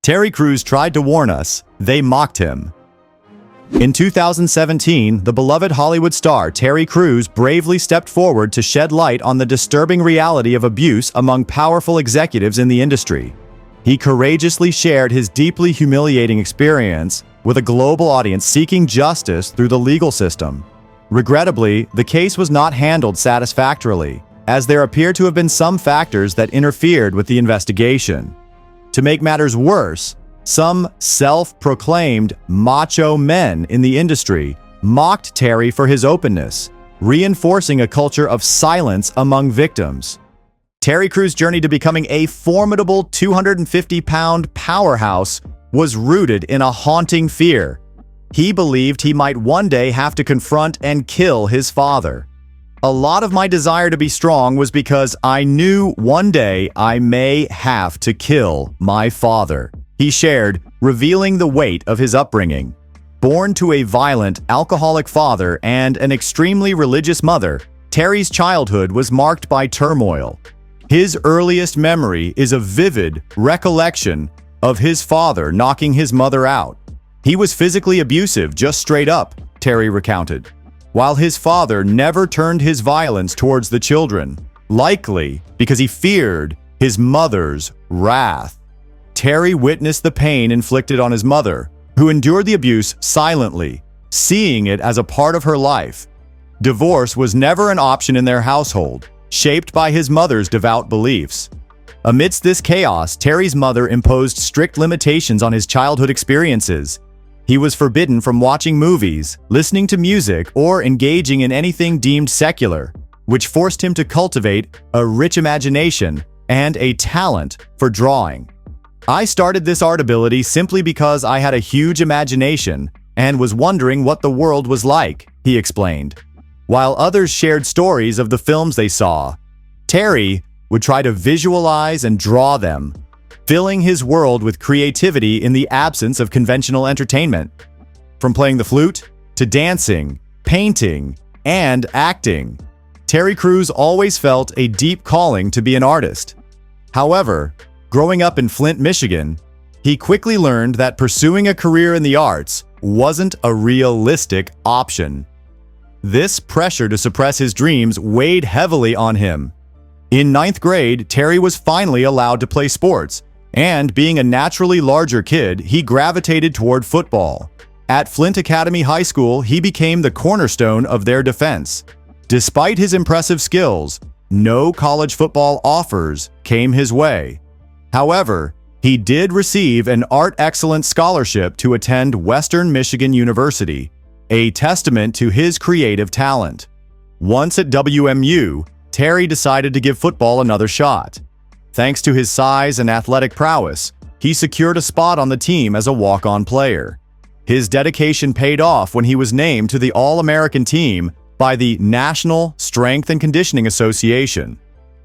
Terry Crews tried to warn us. They mocked him. In 2017, the beloved Hollywood star Terry Crews bravely stepped forward to shed light on the disturbing reality of abuse among powerful executives in the industry. He courageously shared his deeply humiliating experience with a global audience seeking justice through the legal system. Regrettably, the case was not handled satisfactorily, as there appear to have been some factors that interfered with the investigation. To make matters worse, some self-proclaimed macho men in the industry mocked Terry for his openness, reinforcing a culture of silence among victims. Terry Crews' journey to becoming a formidable 250-pound powerhouse was rooted in a haunting fear. He believed he might one day have to confront and kill his father. A lot of my desire to be strong was because I knew one day I may have to kill my father, he shared, revealing the weight of his upbringing. Born to a violent, alcoholic father and an extremely religious mother, Terry's childhood was marked by turmoil. His earliest memory is a vivid recollection of his father knocking his mother out. He was physically abusive, just straight up, Terry recounted, while his father never turned his violence towards the children, likely because he feared his mother's wrath. Terry witnessed the pain inflicted on his mother, who endured the abuse silently, seeing it as a part of her life. Divorce was never an option in their household, shaped by his mother's devout beliefs. Amidst this chaos, Terry's mother imposed strict limitations on his childhood experiences. He was forbidden from watching movies, listening to music, or engaging in anything deemed secular, which forced him to cultivate a rich imagination and a talent for drawing. I started this art ability simply because I had a huge imagination and was wondering what the world was like, he explained. While others shared stories of the films they saw, Terry would try to visualize and draw them, filling his world with creativity in the absence of conventional entertainment. From playing the flute to dancing, painting, and acting, Terry Crews always felt a deep calling to be an artist. However, growing up in Flint, Michigan, he quickly learned that pursuing a career in the arts wasn't a realistic option. This pressure to suppress his dreams weighed heavily on him. In 9th grade, Terry was finally allowed to play sports, and being a naturally larger kid, he gravitated toward football. At Flint Academy High School, he became the cornerstone of their defense. Despite his impressive skills, no college football offers came his way. However, he did receive an Art Excellence Scholarship to attend Western Michigan University, a testament to his creative talent. Once at WMU, Terry decided to give football another shot. Thanks to his size and athletic prowess, he secured a spot on the team as a walk-on player. His dedication paid off when he was named to the All-American team by the National Strength and Conditioning Association.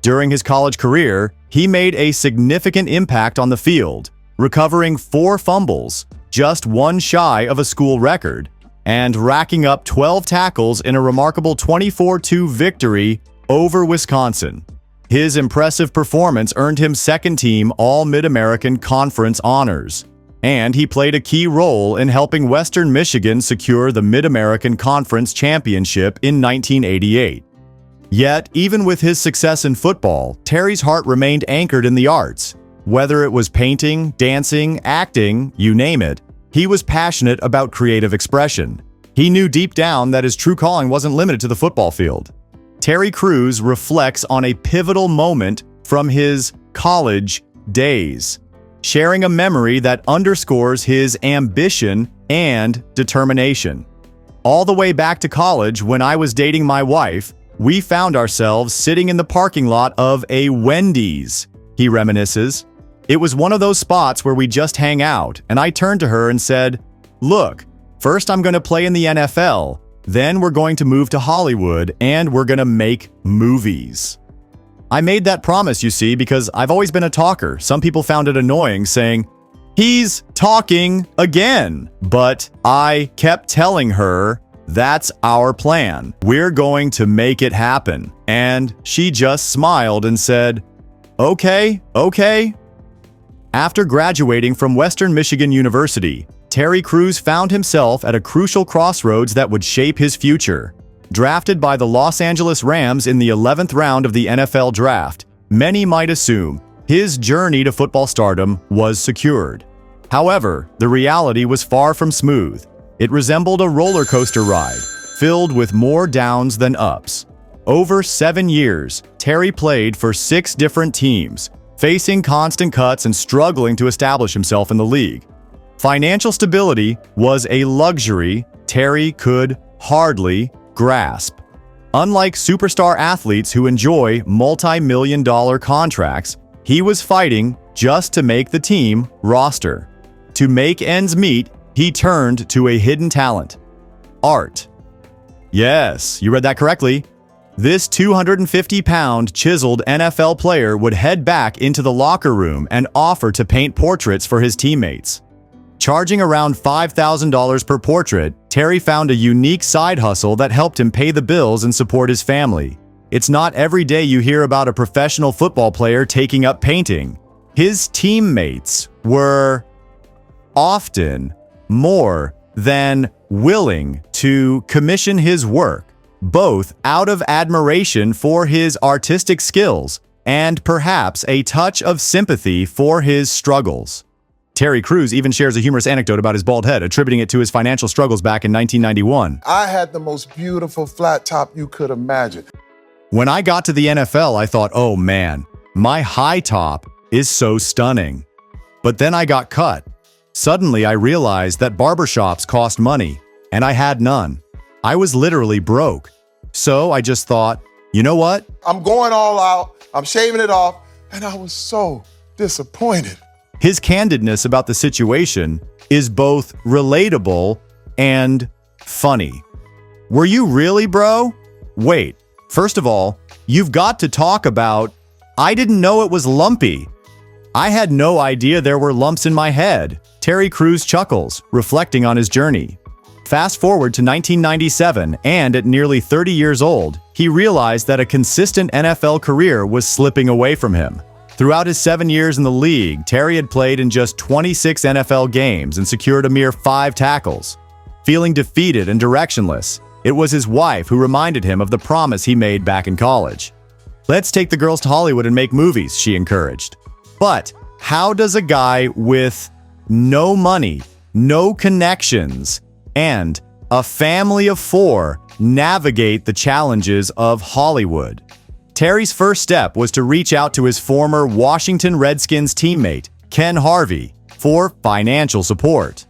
During his college career, he made a significant impact on the field, recovering 4 fumbles, just one shy of a school record, and racking up 12 tackles in a remarkable 24-2 victory over Wisconsin. His impressive performance earned him second-team All-Mid-American Conference honors, and he played a key role in helping Western Michigan secure the Mid-American Conference Championship in 1988. Yet, even with his success in football, Terry's heart remained anchored in the arts. Whether it was painting, dancing, acting, you name it, he was passionate about creative expression. He knew deep down that his true calling wasn't limited to the football field. Terry Crews reflects on a pivotal moment from his college days, sharing a memory that underscores his ambition and determination. All the way back to college, when I was dating my wife, we found ourselves sitting in the parking lot of a Wendy's, he reminisces. It was one of those spots where we just hang out, and I turned to her and said, "Look, first I'm going to play in the NFL, then we're going to move to Hollywood, and we're going to make movies." I made that promise, you see, because I've always been a talker. Some people found it annoying, saying, "He's talking again." But I kept telling her, "That's our plan. We're going to make it happen." And she just smiled and said, "Okay, okay." After graduating from Western Michigan University, Terry Crews found himself at a crucial crossroads that would shape his future. Drafted by the Los Angeles Rams in the 11th round of the NFL Draft, many might assume his journey to football stardom was secured. However, the reality was far from smooth. It resembled a roller coaster ride, filled with more downs than ups. Over 7 years, Terry played for 6 different teams, facing constant cuts and struggling to establish himself in the league. Financial stability was a luxury Terry could hardly grasp. Unlike superstar athletes who enjoy multi-million-dollar contracts, he was fighting just to make the team roster. To make ends meet, he turned to a hidden talent: art. Yes, you read that correctly. This 250-pound chiseled NFL player would head back into the locker room and offer to paint portraits for his teammates. Charging around $5,000 per portrait, Terry found a unique side hustle that helped him pay the bills and support his family. It's not every day you hear about a professional football player taking up painting. His teammates were often more than willing to commission his work, both out of admiration for his artistic skills and perhaps a touch of sympathy for his struggles. Terry Crews even shares a humorous anecdote about his bald head, attributing it to his financial struggles back in 1991. I had the most beautiful flat top you could imagine. When I got to the NFL, I thought, oh man, my high top is so stunning. But then I got cut. Suddenly, I realized that barbershops cost money, and I had none. I was literally broke. So I just thought, you know what? I'm going all out, I'm shaving it off, and I was so disappointed. His candidness about the situation is both relatable and funny. Were you really, bro? Wait, first of all, you've got to talk about, I didn't know it was lumpy. I had no idea there were lumps in my head. Terry Crews chuckles, reflecting on his journey. Fast forward to 1997, and at nearly 30 years old, he realized that a consistent NFL career was slipping away from him. Throughout his 7 years in the league, Terry had played in just 26 NFL games and secured a mere 5 tackles. Feeling defeated and directionless, it was his wife who reminded him of the promise he made back in college. "Let's take the girls to Hollywood and make movies," she encouraged. But how does a guy with no money, no connections, and a family of 4 navigate the challenges of Hollywood? Terry's first step was to reach out to his former Washington Redskins teammate, Ken Harvey, for financial support.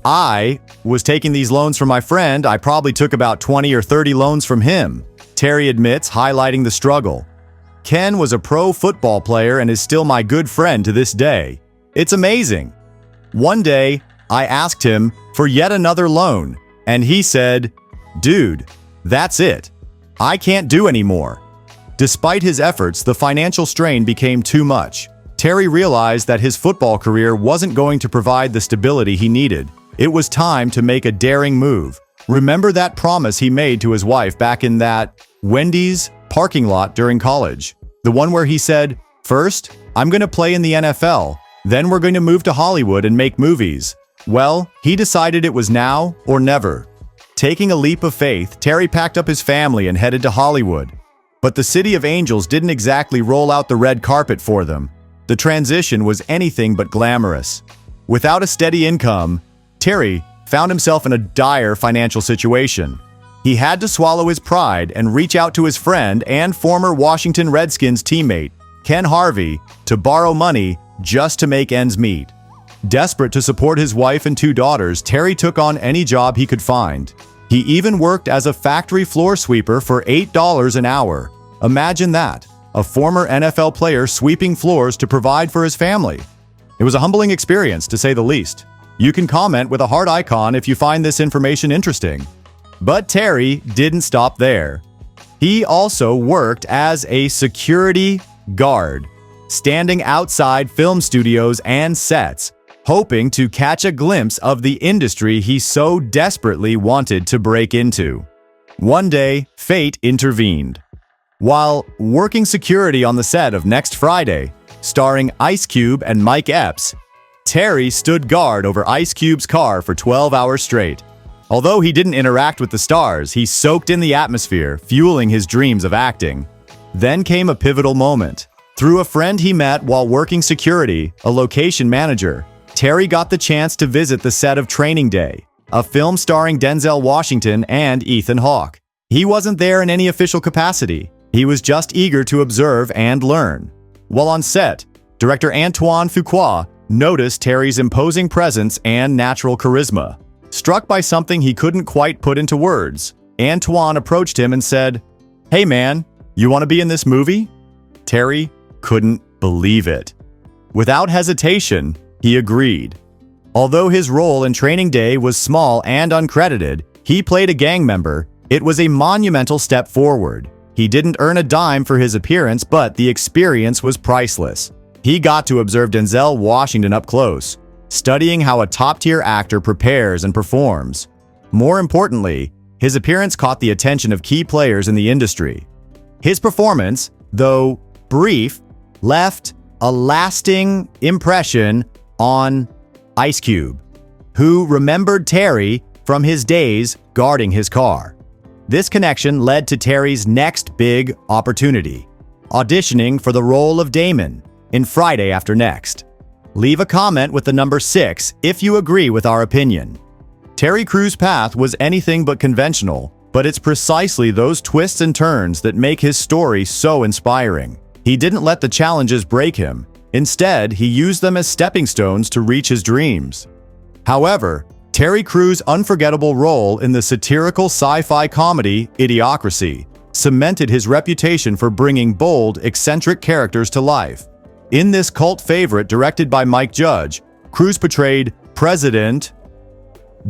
"I was taking these loans from my friend. I probably took about 20 or 30 loans from him," Terry admits, highlighting the struggle. "Ken was a pro football player and is still my good friend to this day. It's amazing. One day, I asked him for yet another loan, and he said, 'Dude, that's it. I can't do anymore.'" Despite his efforts, the financial strain became too much. Terry realized that his football career wasn't going to provide the stability he needed. It was time to make a daring move. Remember that promise he made to his wife back in that Wendy's parking lot during college? The one where he said, "First, I'm going to play in the NFL. Then we're going to move to Hollywood and make movies." Well, he decided it was now or never. Taking a leap of faith, Terry packed up his family and headed to Hollywood. But the City of Angels didn't exactly roll out the red carpet for them. The transition was anything but glamorous. Without a steady income, Terry found himself in a dire financial situation. He had to swallow his pride and reach out to his friend and former Washington Redskins teammate, Ken Harvey, to borrow money just to make ends meet. Desperate to support his wife and 2 daughters, Terry took on any job he could find. He even worked as a factory floor sweeper for $8 an hour. Imagine that, a former NFL player sweeping floors to provide for his family. It was a humbling experience, to say the least. You can comment with a heart icon if you find this information interesting. But Terry didn't stop there. He also worked as a security guard, standing outside film studios and sets, hoping to catch a glimpse of the industry he so desperately wanted to break into. One day, fate intervened. While working security on the set of Next Friday, starring Ice Cube and Mike Epps. Terry stood guard over Ice Cube's car for 12 hours straight. Although he didn't interact with the stars, he soaked in the atmosphere, fueling his dreams of acting. Then came a pivotal moment. Through a friend he met while working security, a location manager, Terry got the chance to visit the set of Training Day, a film starring Denzel Washington and Ethan Hawke. He wasn't there in any official capacity. He was just eager to observe and learn. While on set, director Antoine Fuqua noticed Terry's imposing presence and natural charisma. Struck by something he couldn't quite put into words, Antoine approached him and said, "Hey man, you want to be in this movie?" Terry couldn't believe it. Without hesitation, he agreed. Although his role in Training Day was small and uncredited, he played a gang member. It was a monumental step forward. He didn't earn a dime for his appearance, but the experience was priceless. He got to observe Denzel Washington up close, studying how a top-tier actor prepares and performs. More importantly, his appearance caught the attention of key players in the industry. His performance, though brief, left a lasting impression on Ice Cube, who remembered Terry from his days guarding his car. This connection led to Terry's next big opportunity, auditioning for the role of Damon in Friday After Next. Leave a comment with the number 6 if you agree with our opinion. Terry Crews' path was anything but conventional, but it's precisely those twists and turns that make his story so inspiring. He didn't let the challenges break him. Instead, he used them as stepping stones to reach his dreams. However, Terry Crews' unforgettable role in the satirical sci-fi comedy Idiocracy cemented his reputation for bringing bold, eccentric characters to life. In this cult favorite directed by Mike Judge, Crews portrayed President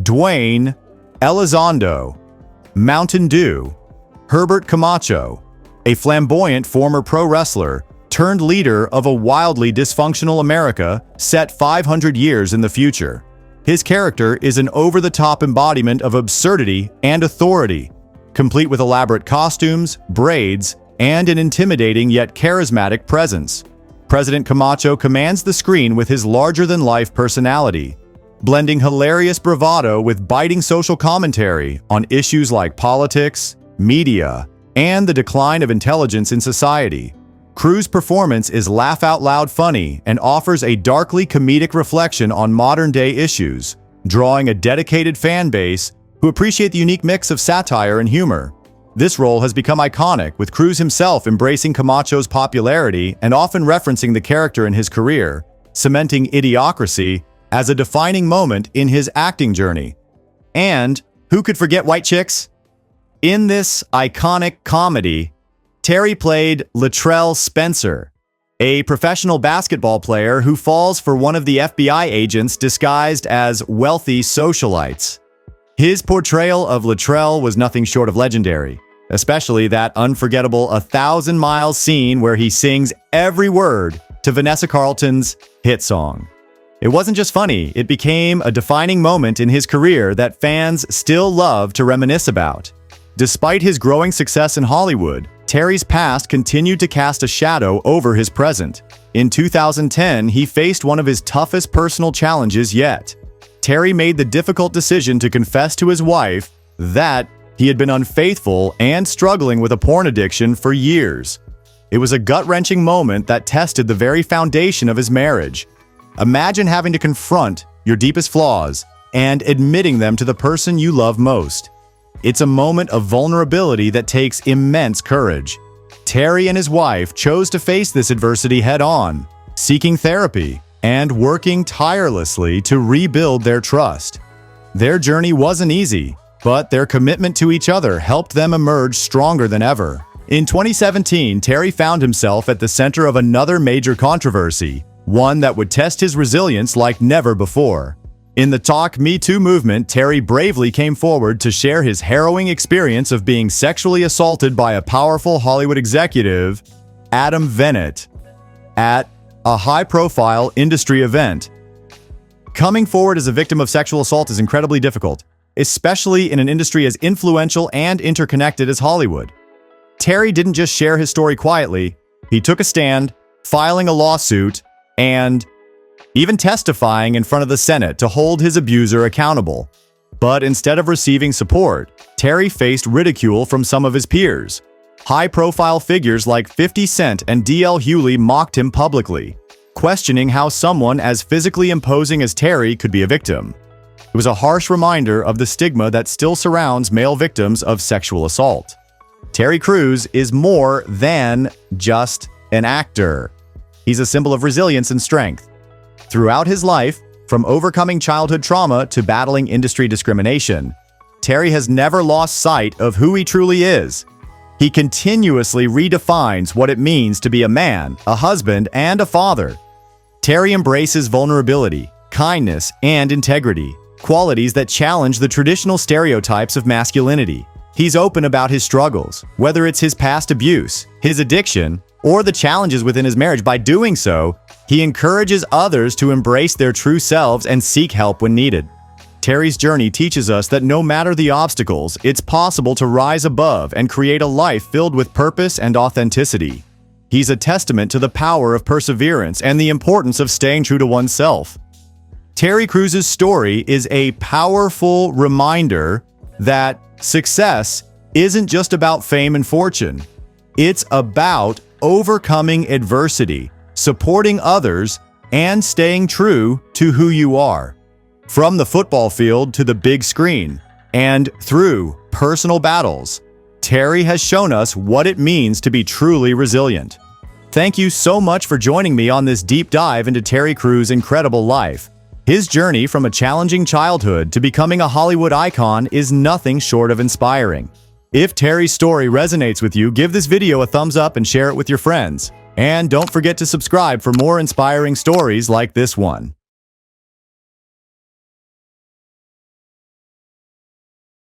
Dwayne Elizondo, Mountain Dew, Herbert Camacho, a flamboyant former pro wrestler turned leader of a wildly dysfunctional America set 500 years in the future. His character is an over-the-top embodiment of absurdity and authority, complete with elaborate costumes, braids, and an intimidating yet charismatic presence. President Camacho commands the screen with his larger-than-life personality, blending hilarious bravado with biting social commentary on issues like politics, media, and the decline of intelligence in society. Crews' performance is laugh-out-loud funny and offers a darkly comedic reflection on modern-day issues, drawing a dedicated fan base who appreciate the unique mix of satire and humor. This role has become iconic, with Crews himself embracing Camacho's popularity and often referencing the character in his career, cementing Idiocracy as a defining moment in his acting journey. And who could forget White Chicks? In this iconic comedy, Terry played Latrell Spencer, a professional basketball player who falls for one of the FBI agents disguised as wealthy socialites. His portrayal of Latrell was nothing short of legendary, especially that unforgettable 1,000 Miles scene where he sings every word to Vanessa Carlton's hit song. It wasn't just funny, it became a defining moment in his career that fans still love to reminisce about. Despite his growing success in Hollywood, Terry's past continued to cast a shadow over his present. In 2010, he faced one of his toughest personal challenges yet. Terry made the difficult decision to confess to his wife that he had been unfaithful and struggling with a porn addiction for years. It was a gut-wrenching moment that tested the very foundation of his marriage. Imagine having to confront your deepest flaws and admitting them to the person you love most. It's a moment of vulnerability that takes immense courage. Terry and his wife chose to face this adversity head-on, seeking therapy and working tirelessly to rebuild their trust. Their journey wasn't easy, but their commitment to each other helped them emerge stronger than ever. In 2017, Terry found himself at the center of another major controversy, one that would test his resilience like never before. In the Talk Me Too movement, Terry bravely came forward to share his harrowing experience of being sexually assaulted by a powerful Hollywood executive, Adam Vennet, at a high-profile industry event. Coming forward as a victim of sexual assault is incredibly difficult, especially in an industry as influential and interconnected as Hollywood. Terry didn't just share his story quietly, he took a stand, filing a lawsuit, and even testifying in front of the Senate to hold his abuser accountable. But instead of receiving support, Terry faced ridicule from some of his peers. High-profile figures like 50 Cent and D.L. Hewley mocked him publicly, questioning how someone as physically imposing as Terry could be a victim. It was a harsh reminder of the stigma that still surrounds male victims of sexual assault. Terry Crews is more than just an actor. He's a symbol of resilience and strength. Throughout his life, from overcoming childhood trauma to battling industry discrimination, Terry has never lost sight of who he truly is. He continuously redefines what it means to be a man, a husband, and a father. Terry embraces vulnerability, kindness, and integrity, qualities that challenge the traditional stereotypes of masculinity. He's open about his struggles, whether it's his past abuse, his addiction, or the challenges within his marriage. By doing so, he encourages others to embrace their true selves and seek help when needed. Terry's journey teaches us that no matter the obstacles, it's possible to rise above and create a life filled with purpose and authenticity. He's a testament to the power of perseverance and the importance of staying true to oneself. Terry Crews' story is a powerful reminder that success isn't just about fame and fortune. It's about overcoming adversity, supporting others, and staying true to who you are. From the football field to the big screen, and through personal battles, Terry has shown us what it means to be truly resilient. Thank you so much for joining me on this deep dive into Terry Crews' incredible life. His journey from a challenging childhood to becoming a Hollywood icon is nothing short of inspiring. If Terry's story resonates with you, give this video a thumbs up and share it with your friends. And don't forget to subscribe for more inspiring stories like this one.